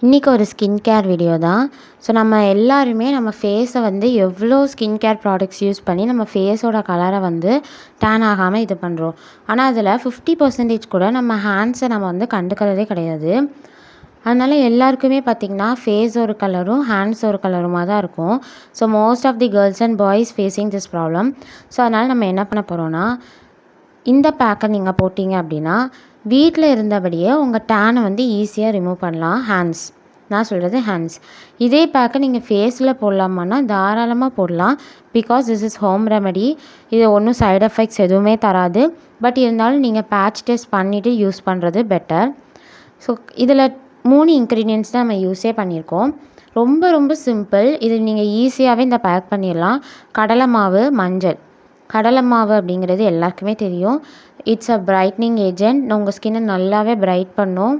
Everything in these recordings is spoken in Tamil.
இன்றைக்கி ஒரு ஸ்கின் கேர் வீடியோ தான். ஸோ நம்ம எல்லாருமே நம்ம ஃபேஸை வந்து எவ்வளோ ஸ்கின் கேர் ப்ராடக்ட்ஸ் யூஸ் பண்ணி நம்ம ஃபேஸோட கலரை வந்து டேன் ஆகாமல் இது பண்ணுறோம். ஆனால் அதில் 50% கூட நம்ம ஹேண்ட்ஸை நம்ம வந்து கண்டுக்கிறதே கிடையாது. அதனால் எல்லாருக்குமே பார்த்திங்கன்னா ஃபேஸ் ஒரு கலரும் ஹேண்ட்ஸ் ஒரு கலருமாக தான் இருக்கும். So most of the girls and boys facing this problem. So அதனால் நம்ம என்ன பண்ண போகிறோன்னா, இந்த பேக்கை நீங்கள் போட்டிங்க அப்படின்னா வீட்டில் இருந்தபடியே உங்கள் டேனை வந்து ஈஸியாக ரிமூவ் பண்ணலாம். நான் சொல்கிறது ஹேண்ட்ஸ். இதே பேக்கை நீங்கள் ஃபேஸில் போடலாமான்னா தாராளமாக போடலாம். Because this is home remedy. இது ஒன்றும் சைட் எஃபெக்ட்ஸ் எதுவுமே தராது. பட் இருந்தாலும் நீங்கள் பேட்ச் டெஸ்ட் பண்ணிவிட்டு யூஸ் பண்ணுறது பெட்டர். ஸோ இதில் 3 இன்க்ரீடியன்ட்ஸ் தான் நம்ம யூஸே பண்ணியிருக்கோம். ரொம்ப ரொம்ப சிம்பிள். இது நீங்கள் ஈஸியாகவே இந்த பேக் பண்ணிடலாம். கடலை மாவு, மஞ்சள். கடலை மாவு அப்படிங்கிறது எல்லாருக்குமே தெரியும். It's a brightening agent. உங்கள் ஸ்கின்னை நல்லாவே பிரைட் பண்ணும்.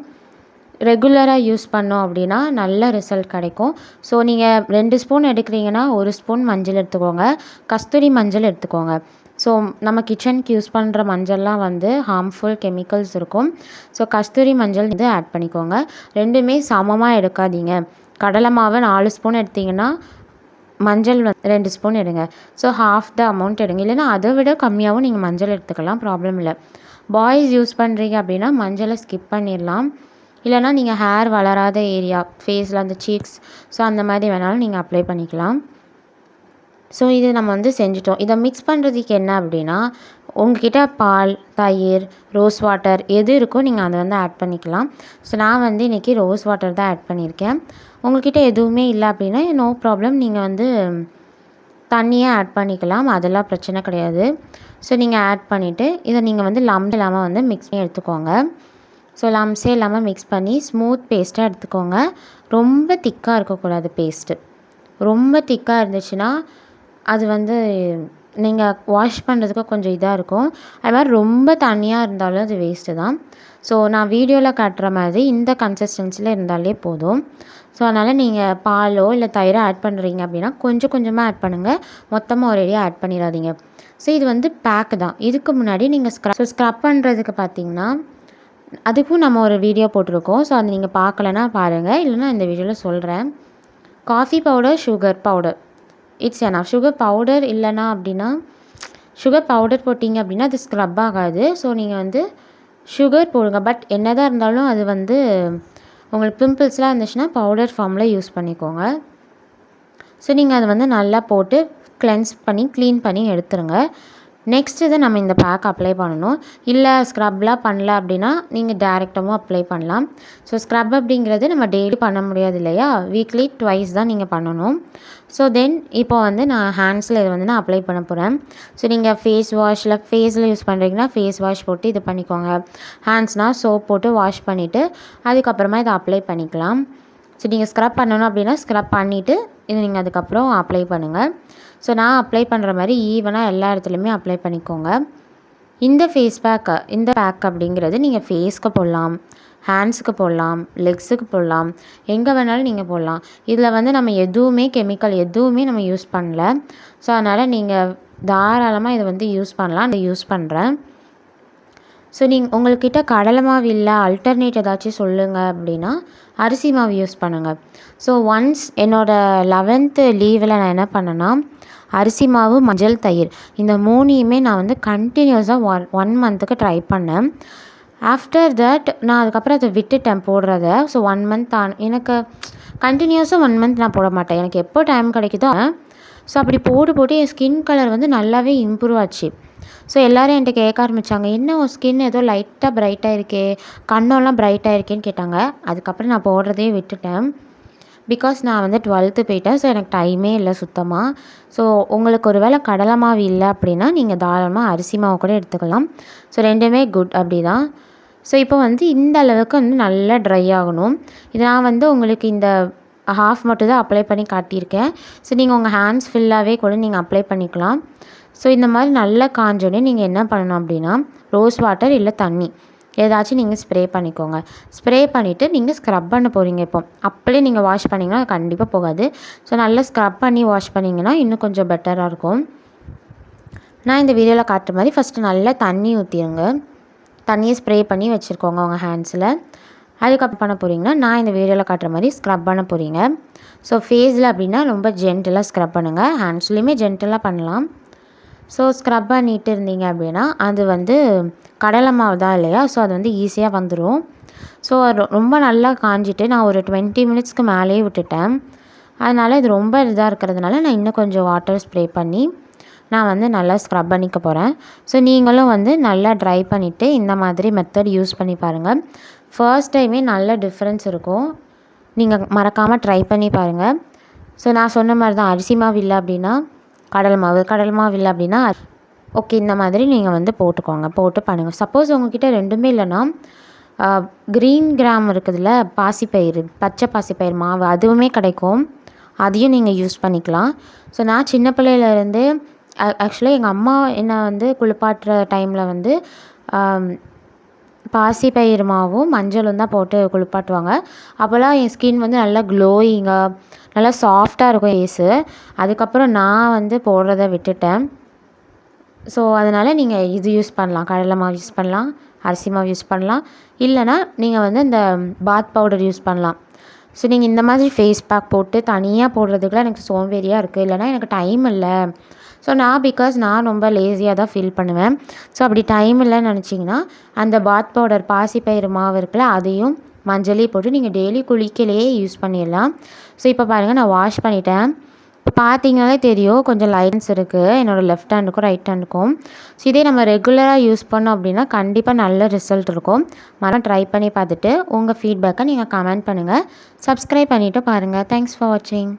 ரெகுலராக யூஸ் பண்ணோம் அப்படின்னா நல்ல ரிசல்ட் கிடைக்கும். ஸோ நீங்கள் 2 ஸ்பூன் எடுக்கிறீங்கன்னா 1 ஸ்பூன் மஞ்சள் எடுத்துக்கோங்க. கஸ்தூரி மஞ்சள் எடுத்துக்கோங்க. ஸோ நம்ம கிச்சனுக்கு யூஸ் பண்ணுற மஞ்சள்லாம் வந்து ஹார்ம்ஃபுல் கெமிக்கல்ஸ் இருக்கும். ஸோ கஸ்தூரி மஞ்சள் இது ஆட் பண்ணிக்கோங்க. ரெண்டுமே சமமாக எடுக்காதீங்க. கடலை மாவு 4 ஸ்பூன் எடுத்திங்கன்னா மஞ்சள் 2 ஸ்பூன் எடுங்க. ஸோ ஹாஃப் த அமௌண்ட் எடுங்க. இல்லைன்னா அதை விட கம்மியாகவும் நீங்கள் மஞ்சள் எடுத்துக்கலாம், ப்ராப்ளம் இல்லை. பாய்ஸ் யூஸ் பண்ணுறீங்க அப்படின்னா மஞ்சளை ஸ்கிப் பண்ணிடலாம். இல்லைனா நீங்கள் ஹேர் வளராத ஏரியா, ஃபேஸில் அந்த சீக்ஸ், ஸோ அந்த மாதிரி வேணாலும் நீங்கள் அப்ளை பண்ணிக்கலாம். ஸோ இது நம்ம வந்து செஞ்சுட்டோம். இதை மிக்ஸ் பண்ணுறதுக்கு என்ன அப்படின்னா, உங்கள்கிட்ட பால், தயிர், ரோஸ் வாட்டர் எது இருக்கோ நீங்கள் அதை வந்து ஆட் பண்ணிக்கலாம். ஸோ நான் வந்து இன்றைக்கி ரோஸ் வாட்டர் தான் ஆட் பண்ணியிருக்கேன். உங்கள்கிட்ட எதுவுமே இல்லை அப்படின்னா நோ ப்ராப்ளம், நீங்கள் வந்து தண்ணியே ஆட் பண்ணிக்கலாம். அதெல்லாம் பிரச்சனை கிடையாது. ஸோ நீங்கள் ஆட் பண்ணிவிட்டு இதை நீங்கள் வந்து லம்ப் இல்லாமல் வந்து மிக்ஸ் பண்ணி எடுத்துக்கோங்க. ஸோ லம்ஸே இல்லாமல் மிக்ஸ் பண்ணி ஸ்மூத் பேஸ்ட்டாக எடுத்துக்கோங்க. ரொம்ப திக்காக இருக்கக்கூடாது பேஸ்ட்டு. ரொம்ப திக்காக இருந்துச்சுன்னா அது வந்து நீங்கள் வாஷ் பண்ணுறதுக்கு கொஞ்சம் இதாக இருக்கும். அது மாதிரி ரொம்ப தண்ணியாக இருந்தாலும் அது வேஸ்ட்டு தான். ஸோ நான் வீடியோவில் காட்டுற மாதிரி இந்த கன்சிஸ்டன்சியில் இருந்தாலே போதும். ஸோ அதனால் நீங்கள் பாலோ இல்லை தயிரோ ஆட் பண்ணுறீங்க அப்படின்னா கொஞ்சம் கொஞ்சமாக ஆட் பண்ணுங்கள். மொத்தமாக ஒரேடியாக ஆட் பண்ணிடாதீங்க. ஸோ இது வந்து பேக்கு தான். இதுக்கு முன்னாடி நீங்கள் ஸ்க்ரப் பண்ணுறதுக்கு பார்த்தீங்கன்னா அதுக்கும் நம்ம ஒரு வீடியோ போட்டிருக்கோம். ஸோ அது நீங்கள் பார்க்கலன்னா பாருங்கள். இல்லைனா இந்த வீடியோவில் சொல்கிறேன். Coffee powder, sugar powder, it's enough. Sugar powder இல்லைனா அப்படின்னா சுகர் பவுடர் போட்டிங்க அப்படின்னா அது ஸ்க்ரப் ஆகாது. ஸோ நீங்கள் வந்து சுகர் போடுங்க. பட் என்ன தான் இருந்தாலும் அது வந்து உங்களுக்கு பிம்பிள்ஸ்லாம் இருந்துச்சுன்னா பவுடர் ஃபார்மில் யூஸ் பண்ணிக்கோங்க. ஸோ நீங்கள் அதை வந்து நல்லா போட்டு க்ளீன் பண்ணி எடுத்துருங்க. நெக்ஸ்ட் இதை நம்ம இந்த பேக் அப்ளை பண்ணணும். இல்லை ஸ்க்ரப்லாம் பண்ணல அப்படின்னா நீங்கள் டேரெக்டாகவும் அப்ளை பண்ணலாம். ஸோ ஸ்க்ரப் அப்படிங்கிறது நம்ம டெய்லி பண்ண முடியாது இல்லையா, வீக்லி ட்வைஸ் தான் நீங்கள் பண்ணணும். ஸோ தென் இப்போ வந்து நான் ஹேண்ட்ஸில் இதை வந்து நான் அப்ளை பண்ண போகிறேன். ஸோ நீங்கள் ஃபேஸில் யூஸ் பண்ணுறீங்கன்னா ஃபேஸ் வாஷ் போட்டு இது பண்ணிக்கோங்க. ஹேண்ட்ஸ்னால் சோப் போட்டு வாஷ் பண்ணிவிட்டு அதுக்கப்புறமா இதை அப்ளை பண்ணிக்கலாம். ஸோ நீங்கள் ஸ்க்ரப் பண்ணணும் அப்படின்னா ஸ்க்ரப் பண்ணிவிட்டு இது நீங்கள் அதுக்கப்புறம் அப்ளை பண்ணுங்கள். ஸோ நான் அப்ளை பண்ணுற மாதிரி ஈவனாக எல்லா இடத்துலையுமே அப்ளை பண்ணிக்கோங்க. இந்த பேக் அப்படிங்கிறது நீங்கள் ஃபேஸ்க்கு போடலாம், ஹேண்ட்ஸுக்கு போடலாம், லெக்ஸுக்கு போடலாம், எங்கே வேணாலும் நீங்கள் போடலாம். இதில் வந்து நம்ம எதுவுமே கெமிக்கல் எதுவுமே நம்ம யூஸ் பண்ணல. ஸோ அதனால் நீங்கள் தாராளமாக இதை வந்து யூஸ் பண்ணலாம். நான் யூஸ் பண்ணுறேன். ஸோ உங்கள்கிட்ட கடலை மாவு இல்லை, அல்டர்னேட் ஏதாச்சும் சொல்லுங்கள் அப்படின்னா அரிசி மாவு யூஸ் பண்ணுங்கள். ஸோ ஒன்ஸ் என்னோடய 11th லீவில் நான் என்ன பண்ணேன்னா அரிசி மாவு, மஞ்சள், தயிர் இந்த 3யுமே நான் வந்து கண்டினியூஸாக 1 மந்த்துக்கு ட்ரை பண்ணேன். ஆஃப்டர் தட் நான் அதுக்கப்புறம் அதை விட்டுட்டேன் போடுறத. ஸோ 1 மந்த் எனக்கு கண்டினியூஸாக 1 மந்த் நான் போட மாட்டேன். எனக்கு எப்போ டைம் கிடைக்குதோ ஸோ அப்படி போட்டு என் ஸ்கின் கலர் வந்து நல்லாவே இம்ப்ரூவ் ஆச்சு. ஸோ எல்லோரும் என்கிட்ட கேட்க ஆரம்பித்தாங்க, என்ன உன் ஸ்கின் ஏதோ லைட்டாக பிரைட்டாக இருக்கே, கண்ணெல்லாம் பிரைட்டாக இருக்கேன்னு கேட்டாங்க. அதுக்கப்புறம் நான் போடுறதே விட்டுட்டேன். பிகாஸ் நான் வந்து 12th போயிட்டேன். ஸோ எனக்கு டைமே இல்லை சுத்தமாக. ஸோ உங்களுக்கு ஒரு வேளை கடலை மாவு இல்லை அப்படின்னா நீங்கள் தாராளமாக அரிசி மாவு கூட எடுத்துக்கலாம். ஸோ ரெண்டுமே குட் அப்படி தான். ஸோ இப்போ வந்து இந்த அளவுக்கு வந்து நல்லா ட்ரை ஆகணும். இது நான் வந்து உங்களுக்கு இந்த ஹாஃப் மட்டும் தான் அப்ளை பண்ணி காட்டியிருக்கேன். ஸோ நீங்கள் உங்கள் ஹேண்ட்ஸ் ஃபுல்லாகவே கூட நீங்கள் அப்ளை பண்ணிக்கலாம். ஸோ இந்த மாதிரி நல்லா காஞ்சோடனே நீங்கள் என்ன பண்ணணும் அப்படின்னா ரோஸ் வாட்டர் இல்லை தண்ணி ஏதாச்சும் நீங்கள் ஸ்ப்ரே பண்ணிக்கோங்க. ஸ்ப்ரே பண்ணிவிட்டு நீங்கள் ஸ்க்ரப் பண்ண போகிறீங்க. இப்போ அப்படியே நீங்கள் வாஷ் பண்ணிங்கன்னா கண்டிப்பாக போகாது. ஸோ நல்லா ஸ்க்ரப் பண்ணி வாஷ் பண்ணிங்கன்னா இன்னும் கொஞ்சம் பெட்டராக இருக்கும். நான் இந்த வீடியோவில் காட்டுற மாதிரி ஃபஸ்ட்டு நல்லா தண்ணி ஊற்றிடுங்க. தண்ணியை ஸ்ப்ரே பண்ணி வச்சுருக்கோங்க உங்கள் ஹேண்ட்ஸில். அதுக்கப்புறம் பண்ண போகிறீங்கன்னா நான் இந்த வீடியோவில் காட்டுற மாதிரி ஸ்க்ரப் பண்ண போகிறீங்க. ஸோ ஃபேஸில் அப்படின்னா ரொம்ப ஜென்டலாக ஸ்க்ரப் பண்ணுங்கள், ஹேண்ட்ஸ்லேயுமே ஜென்டலாக பண்ணலாம். ஸோ ஸ்க்ரப் பண்ணிட்டு இருந்தீங்க அப்படின்னா அது வந்து கடலை மாவு தான் இல்லையா, ஸோ அது வந்து ஈஸியாக வந்துடும். ஸோ ரொம்ப நல்லா காஞ்சிட்டு நான் ஒரு 20 மினிட்ஸ்க்கு மேலேயே விட்டுட்டேன். அதனால் இது ரொம்ப இதாக இருக்கிறதுனால நான் இன்னும் கொஞ்சம் வாட்டர் ஸ்ப்ரே பண்ணி நான் வந்து நல்லா ஸ்க்ரப் பண்ணிக்க போகிறேன். ஸோ நீங்களும் வந்து நல்லா ட்ரை பண்ணிவிட்டு இந்த மாதிரி மெத்தட் யூஸ் பண்ணி பாருங்கள். ஃபர்ஸ்ட் டைமே நல்ல டிஃப்ரென்ஸ் இருக்கும். நீங்கள் மறக்காமல் ட்ரை பண்ணி பாருங்கள். ஸோ நான் சொன்ன மாதிரி தான், அரிசி மாவு இல்லை அப்படின்னா கடலை மாவு இல்லை அப்படின்னா ஓகே இந்த மாதிரி நீங்கள் வந்து போட்டு பண்ணுங்கள். சப்போஸ் உங்கள்கிட்ட ரெண்டுமே இல்லைன்னா க்ரீன் கிராம் இருக்குதுல்ல, பாசிப்பயிறு, பச்சை பாசிப்பயிறு மாவு அதுவுமே கிடைக்கும், அதையும் நீங்கள் யூஸ் பண்ணிக்கலாம். ஸோ நான் சின்ன பிள்ளையிலேருந்து ஆக்சுவலாக எங்கள் அம்மா என்னை வந்து குளிப்பாட்டுற டைமில் வந்து பாசிப்பயிறு மாவும் மஞ்சளும் தான் போட்டு குளிப்பாட்டுவாங்க. அப்போல்லாம் என் ஸ்கின் வந்து நல்லா க்ளோயிங்காக நல்லா சாஃப்டாக இருக்கும் ஃபேஸு. அதுக்கப்புறம் நான் வந்து போடுறத விட்டுட்டேன். ஸோ அதனால் நீங்கள் இது யூஸ் பண்ணலாம், கடலை மாவு யூஸ் பண்ணலாம், அரிசி மாவு யூஸ் பண்ணலாம், இல்லைனா நீங்கள் வந்து இந்த பாத் பவுடர் யூஸ் பண்ணலாம். ஸோ நீங்கள் இந்த மாதிரி ஃபேஸ் பேக் போட்டு தனியாக போடுறதுக்குலாம் எனக்கு சோம்பேறியாக இருக்குது, இல்லைனா எனக்கு டைம் இல்லை. ஸோ நான் ரொம்ப லேசியாக தான் ஃபீல் பண்ணுவேன். ஸோ அப்படி டைம் இல்லைன்னு நினச்சிங்கன்னா அந்த பாத் பவுடர் பாசிப்பயிறு மாவு இருக்குல்ல, அதையும் மஞ்சளையும் போட்டு நீங்கள் டெய்லி குளிக்கலையே யூஸ் பண்ணிடலாம். ஸோ இப்போ பாருங்கள் நான் வாஷ் பண்ணிட்டேன். இப்போ பார்த்தீங்கனாலே தெரியும் கொஞ்சம் லைன்ஸ் இருக்குது என்னோடய லெஃப்ட் ஹேண்டுக்கும் ரைட் ஹேண்டுக்கும். ஸோ இதே நம்ம ரெகுலராக யூஸ் பண்ணோம் அப்படின்னா கண்டிப்பாக நல்ல ரிசல்ட் இருக்கும். மரம் ட்ரை பண்ணி பார்த்துட்டு உங்கள் ஃபீட்பேக்கை நீங்கள் கமெண்ட் பண்ணுங்கள். சப்ஸ்கிரைப் பண்ணிவிட்டு பாருங்கள். தேங்க்ஸ் ஃபார் வாட்சிங்.